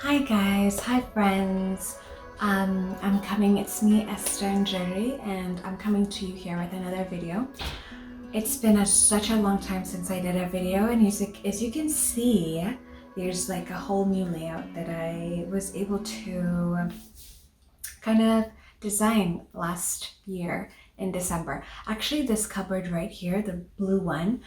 Hi guys, hi friends. It's me Esther and Jerry, and I'm coming to you here with another video. It's been such a long time since I did a video, and as you can see, there's like a whole new layout that I was able to kind of design last year in December. Actually, this cupboard right here, the blue one,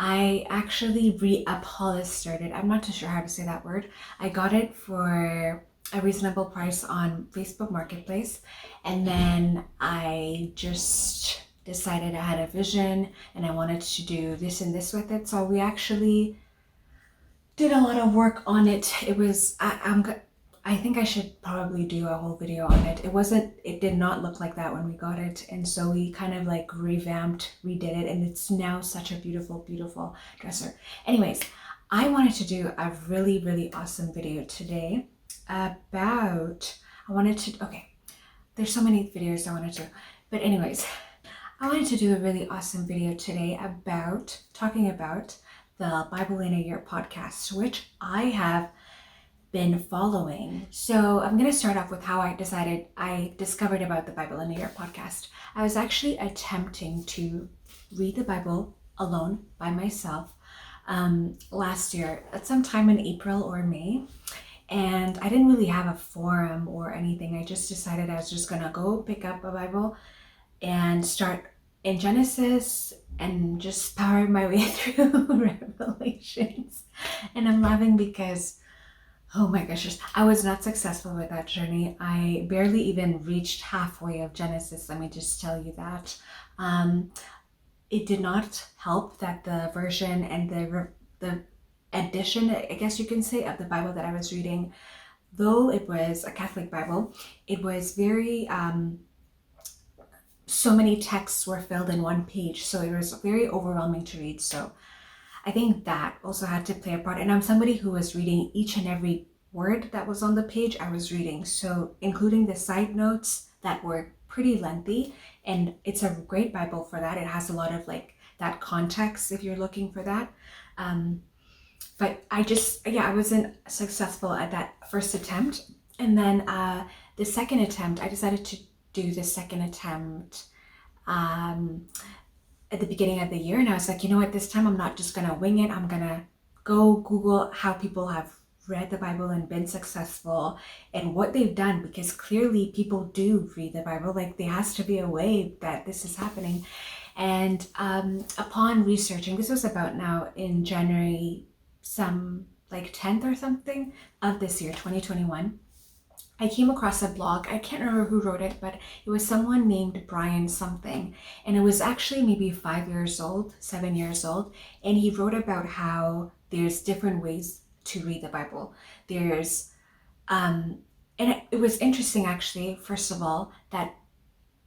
I actually reupholstered it. I'm not too sure how to say that word. I got it for a reasonable price on Facebook Marketplace, and then I just decided I had a vision and I wanted to do this and this with it. So we actually did a lot of work on it. I think I should probably do a whole video on it. It did not look like that when we got it. And so we kind of like redid it, and it's now such a beautiful, beautiful dresser. Anyways, I wanted to do a really, really awesome video today there's so many videos I wanted to, but anyways, I wanted to do a really awesome video today about talking about the Bible in a Year podcast, which I have been following. So I'm going to start off with how I discovered about the Bible in a Year podcast. I was actually attempting to read the Bible alone by myself last year at some time in April or May. And I didn't really have a forum or anything. I just decided I was just going to go pick up a Bible and start in Genesis and just power my way through Revelations. And I'm laughing because, oh my gosh, I was not successful with that journey. I barely even reached halfway of Genesis, let me just tell you that. It did not help that the version and the edition, I guess you can say, of the Bible that I was reading, though it was a Catholic Bible, it was very, so many texts were filled in one page, so it was very overwhelming to read. So I think that also had to play a part. And I'm somebody who was reading each and every word that was on the page I was reading, so including the side notes that were pretty lengthy. And it's a great Bible for that. It has a lot of like that context if you're looking for that. But I wasn't successful at that first attempt. And then the second attempt, I decided to do the second attempt at the beginning of the year. And I was like, you know what, this time I'm not just gonna wing it. I'm gonna go Google how people have read the Bible and been successful and what they've done, because clearly people do read the Bible. Like, there has to be a way that this is happening. And upon researching, this was about now in January, some like 10th or something of this year, 2021, I came across a blog. I can't remember who wrote it, but it was someone named Brian something. And it was actually maybe 7 years old. And he wrote about how there's different ways to read the Bible. And it was interesting actually, first of all, that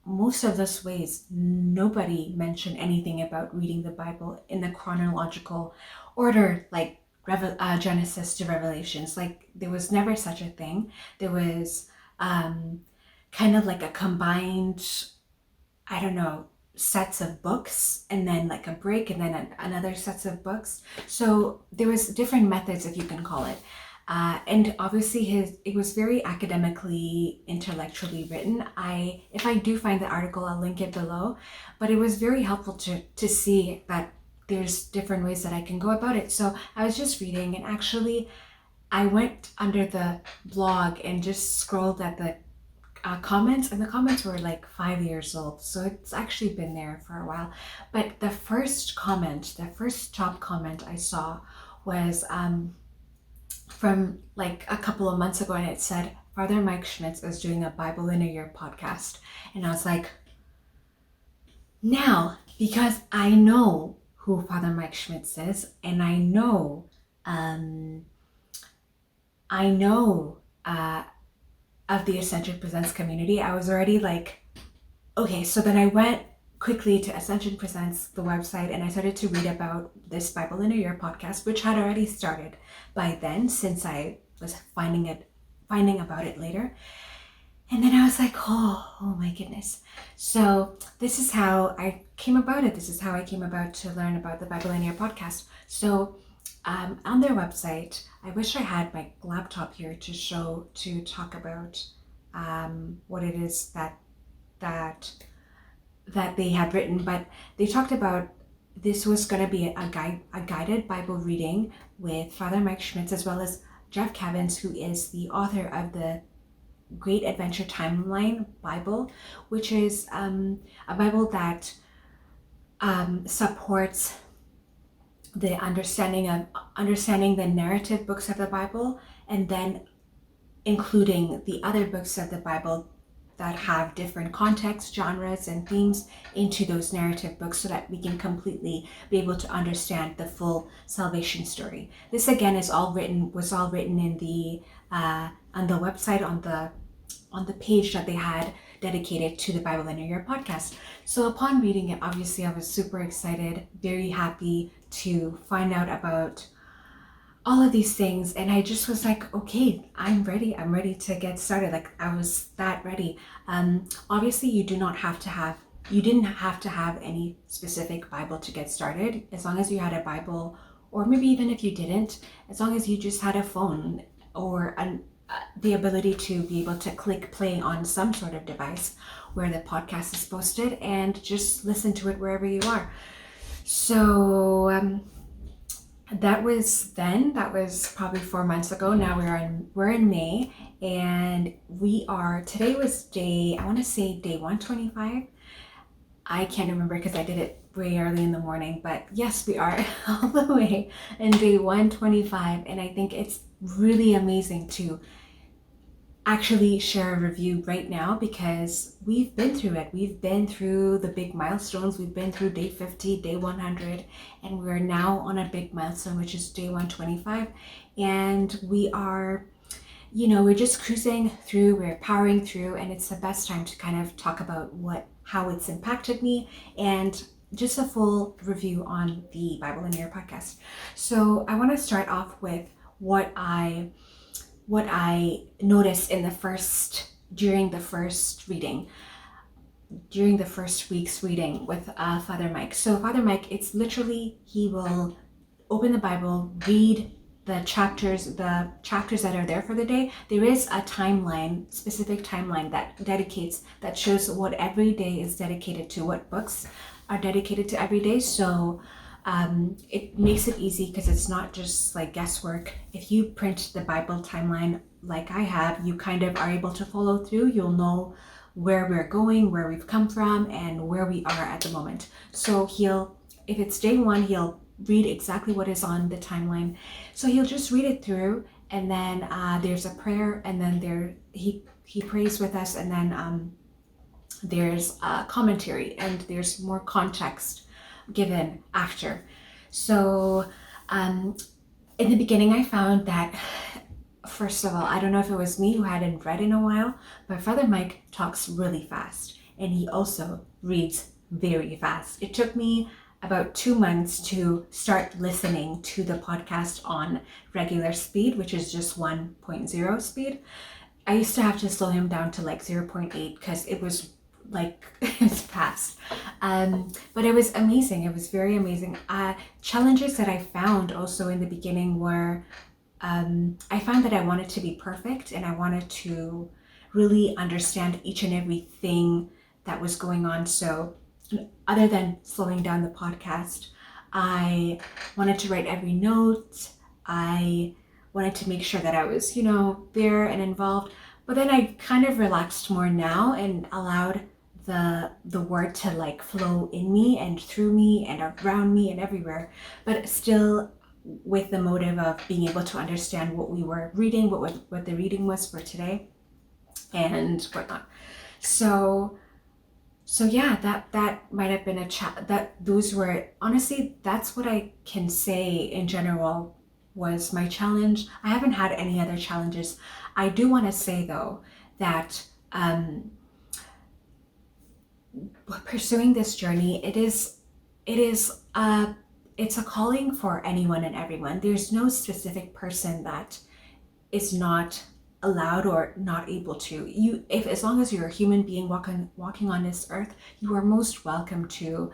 most of those ways, nobody mentioned anything about reading the Bible in the chronological order, like Genesis to Revelations. Like, there was never such a thing. There was kind of like a combined, I don't know, sets of books, and then like a break, and then another sets of books. So there was different methods, if you can call it. And obviously it was very academically, intellectually written. If I do find the article, I'll link it below. But it was very helpful to see that there's different ways that I can go about it. So I was just reading, and actually I went under the blog and just scrolled at the comments, and the comments were like 5 years old. So it's actually been there for a while. But the first top comment I saw was from like a couple of months ago, and it said, Father Mike Schmitz is doing a Bible in a Year podcast. And I was like, now, because I know who Father Mike Schmitz is, and I know of the Ascension Presents community, I was already like, okay. So then I went quickly to Ascension Presents, the website, and I started to read about this Bible in a Year podcast, which had already started by then, since I was finding about it later. And then I was like, oh my goodness. So this is how I came about it. This is how I came about to learn about the Bible in a Year podcast. So on their website, I wish I had my laptop here to talk about what it is that that they had written, but they talked about this was going to be a guided Bible reading with Father Mike Schmitz as well as Jeff Cavins, who is the author of the Great Adventure Timeline Bible, which is a Bible that supports the understanding the narrative books of the Bible, and then including the other books of the Bible that have different contexts, genres, and themes into those narrative books, so that we can completely be able to understand the full salvation story. This again was all written in the on the website, on the page that they had dedicated to the Bible in a Year podcast. So upon reading it, obviously I was super excited, very happy to find out about all of these things, and I just was like, okay, I'm ready to get started. Like, I was that ready. Obviously you didn't have to have any specific Bible to get started. As long as you had a Bible, or maybe even if you didn't, as long as you just had a phone or the ability to be able to click play on some sort of device where the podcast is posted and just listen to it wherever you are. So that was probably 4 months ago. Now we're in May, and today was day 125. I can't remember because I did it way early in the morning, but yes, we are all the way in day 125, and I think it's really amazing to actually share a review right now, because we've been through it. We've been through the big milestones. We've been through day 50, day 100, and we're now on a big milestone, which is day 125. And we're just cruising through, we're powering through, and it's the best time to kind of talk about how it's impacted me, and just a full review on the Bible in a Year podcast. So I want to start off with what I noticed during the first week's reading with Father Mike. So Father Mike, it's literally, he will open the Bible, read the chapters that are there for the day. There is a specific timeline that shows what every day is dedicated to, what books are dedicated to every day. So it makes it easy because it's not just like guesswork. If you print the Bible timeline like I have, you kind of are able to follow through. You'll know where we're going, where we've come from, and where we are at the moment. So if it's day one, he'll read exactly what is on the timeline. So he'll just read it through, and then there's a prayer, and then he prays with us, and then there's a commentary, and there's more context given after. So in the beginning, I found that, first of all, I don't know if it was me who hadn't read in a while, but Father Mike talks really fast, and he also reads very fast. It took me about 2 months to start listening to the podcast on regular speed, which is just 1.0 speed. I used to have to slow him down to like 0.8 because it was fast. But it was amazing. It was very amazing. Challenges that I found also in the beginning were, I found that I wanted to be perfect, and I wanted to really understand each and everything that was going on. So other than slowing down the podcast, I wanted to write every note. I wanted to make sure that I was, there and involved. But then I kind of relaxed more now and allowed the word to like flow in me and through me and around me and everywhere, but still with the motive of being able to understand what we were reading, what the reading was for today and whatnot. So yeah, that might have been that's what I can say in general was my challenge. I haven't had any other challenges. I do want to say though that pursuing this journey, it's a calling for anyone and everyone. There's no specific person that is not allowed or not able to. As long as you're a human being walking on this earth, you are most welcome to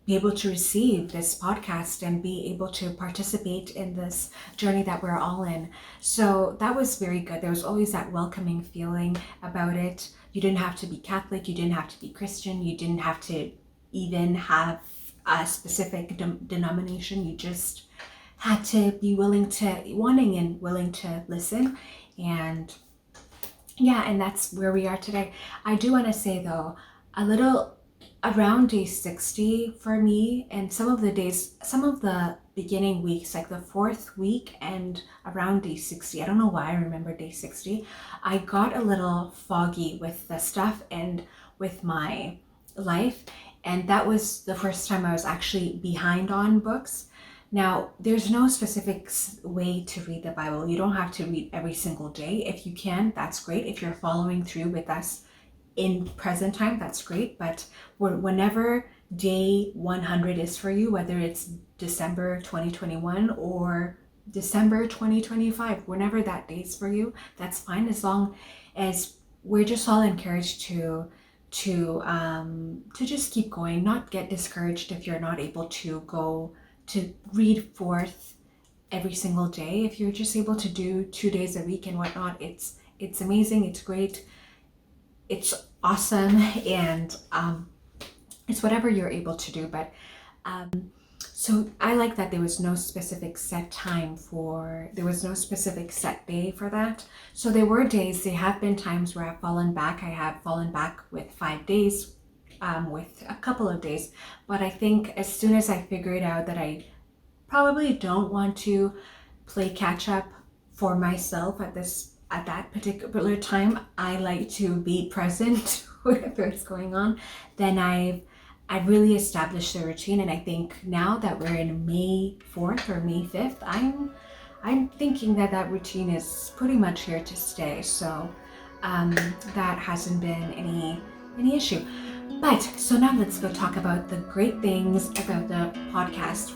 be able to receive this podcast and be able to participate in this journey that we're all in. So that was very good. There was always that welcoming feeling about it. You didn't have to be Catholic, you didn't have to be Christian, you didn't have to even have a specific denomination. You just had to be wanting and willing to listen. And yeah, and that's where we are today. I do want to say though, a little around day 60 for me, and some of the beginning weeks, like the fourth week and around day 60, I don't know why I remember day 60, I got a little foggy with the stuff and with my life. And that was the first time I was actually behind on books. Now, there's no specific way to read the Bible. You don't have to read every single day. If you can, that's great. If you're following through with us in present time, that's great. But whenever day 100 is for you, whether it's December 2021 or December 2025, whenever that date's for you, that's fine, as long as we're just all encouraged to just keep going, not get discouraged if you're not able to go to read forth every single day. If you're just able to do 2 days a week and whatnot, it's amazing, it's great, it's awesome, and it's whatever you're able to do. But so I like that there was no specific set day for that. So there have been times where I've fallen back. I have fallen back with 5 days, with a couple of days. But I think as soon as I figured out that I probably don't want to play catch up for myself at that particular time, I like to be present whatever's going on, then I've really established the routine. And I think now that we're in May 4th or May 5th, I'm thinking that routine is pretty much here to stay. So that hasn't been any issue. But so now let's go talk about the great things about the podcast.